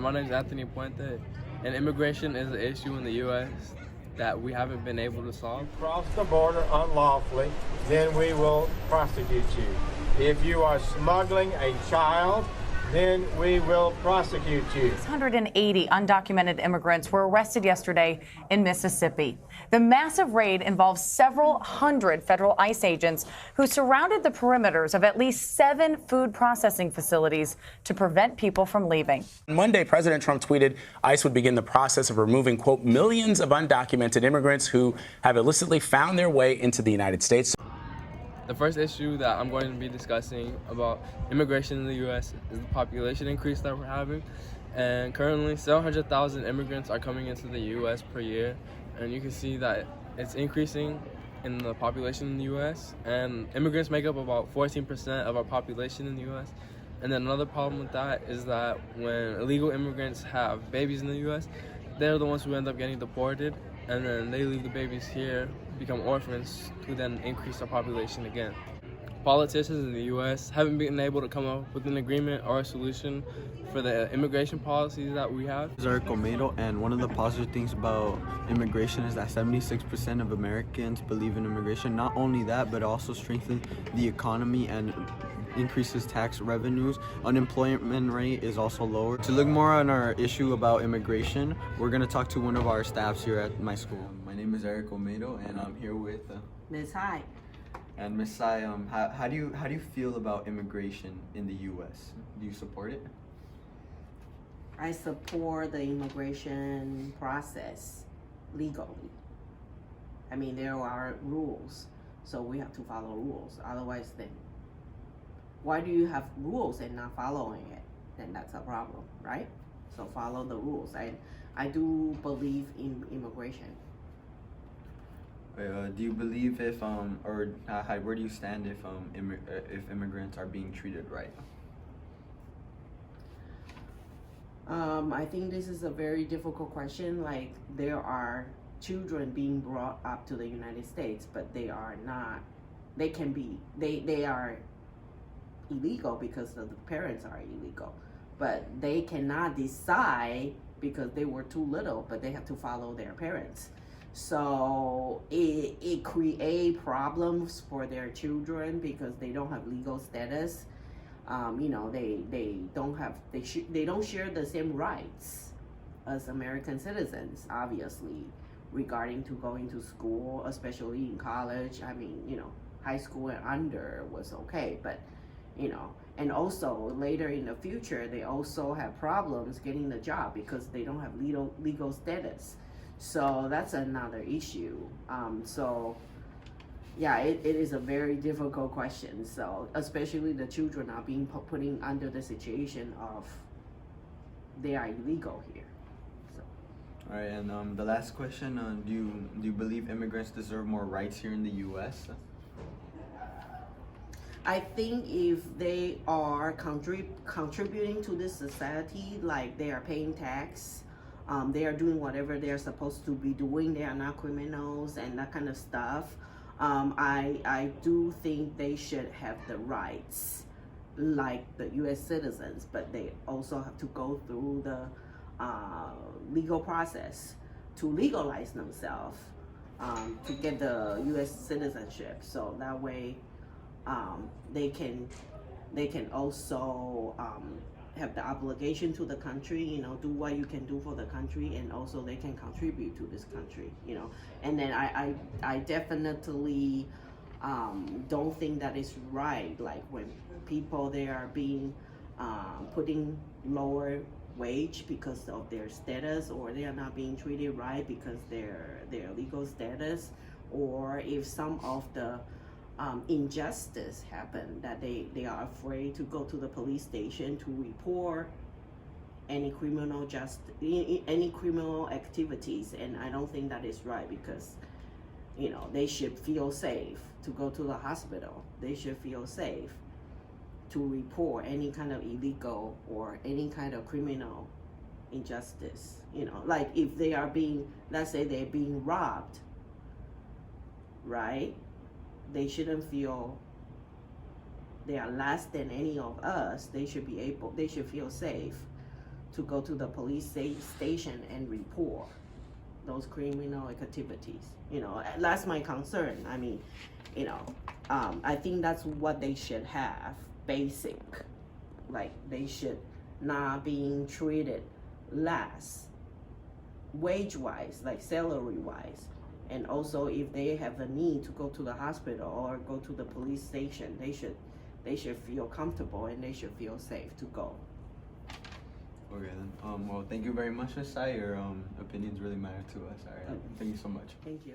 My name is Anthony Puente, and immigration is an issue in the U.S. that we haven't been able to solve. Cross the border unlawfully, then we will prosecute you. If you are smuggling a child, then we will prosecute you. 680 undocumented immigrants were arrested yesterday in Mississippi. The massive raid involves several hundred federal ICE agents who surrounded the perimeters of at least 7 food processing facilities to prevent people from leaving. On Monday, President Trump tweeted ICE would begin the process of removing, quote, millions of undocumented immigrants who have illicitly found their way into the United States. The first issue that I'm going to be discussing about immigration in the U.S. is the population increase that we're having. And currently, 700,000 immigrants are coming into the U.S. per year. And you can see that it's increasing in the population in the U.S. And immigrants make up about 14% of our population in the U.S. And then another problem with that is that when illegal immigrants have babies in the U.S., they're the ones who end up getting deported. And then they leave the babies here, become orphans, who then increase our population again. Politicians in the U.S. haven't been able to come up with an agreement or a solution for the immigration policies that we have. This is Eric Olmedo, and one of the positive things about immigration is that 76% of Americans believe in immigration. Not only that, but also strengthens the economy and increases tax revenues. Unemployment rate is also lower. To look more on our issue about immigration, we're going to talk to one of our staffs here at my school. My name is Eric Olmedo, and I'm here with Ms. Hai. And Ms. Sai. How do you feel about immigration in the U.S.? Do you support it? I support the immigration process legally. I mean, there are rules, so we have to follow rules. Otherwise, then why do you have rules and not following it? Then that's a problem, right? So follow the rules. I do believe in immigration. Do you believe where do you stand if immigrants are being treated right? I think this is a very difficult question. Like, there are children being brought up to the United States, but they are illegal because the parents are illegal. But they cannot decide because they were too little, but they have to follow their parents. So it creates problems for their children because they don't have legal status. They don't share the same rights as American citizens, obviously, regarding to going to school, especially in college. I mean, high school and under was okay, but and also later in the future, they also have problems getting the job because they don't have legal status. So that's another issue. It is a very difficult question. So especially the children are being putting under the situation of they are illegal here. So. All right, and the last question: do you believe immigrants deserve more rights here in the U.S.? I think if they are contributing to this society, like they are paying tax, they are doing whatever they are supposed to be doing, they are not criminals and that kind of stuff, I do think they should have the rights like the U.S. citizens, but they also have to go through the legal process to legalize themselves to get the U.S. citizenship. So that way they can also have the obligation to the country, do what you can do for the country, and also they can contribute to this country, And then I definitely don't think that is right. Like when people, they are being putting lower wage because of their status, or they are not being treated right because their legal status, or if some of the injustice happen, that they are afraid to go to the police station to report any criminal activities. And I don't think that is right because they should feel safe to go to the hospital. They should feel safe to report any kind of illegal or any kind of criminal injustice. Like if they are let's say they're being robbed, right? They shouldn't feel they are less than any of us. They should feel safe to go to the police station and report those criminal activities. You know, that's my concern. I mean, you know, I think that's what they should have, basic. Like, they should not being treated less wage-wise, like salary-wise. And also, if they have a need to go to the hospital or go to the police station, they should feel comfortable and they should feel safe to go. Okay then. Well, thank you very much, Ms. Tsai. Your opinions really matter to us. All right. Thank you so much. Thank you.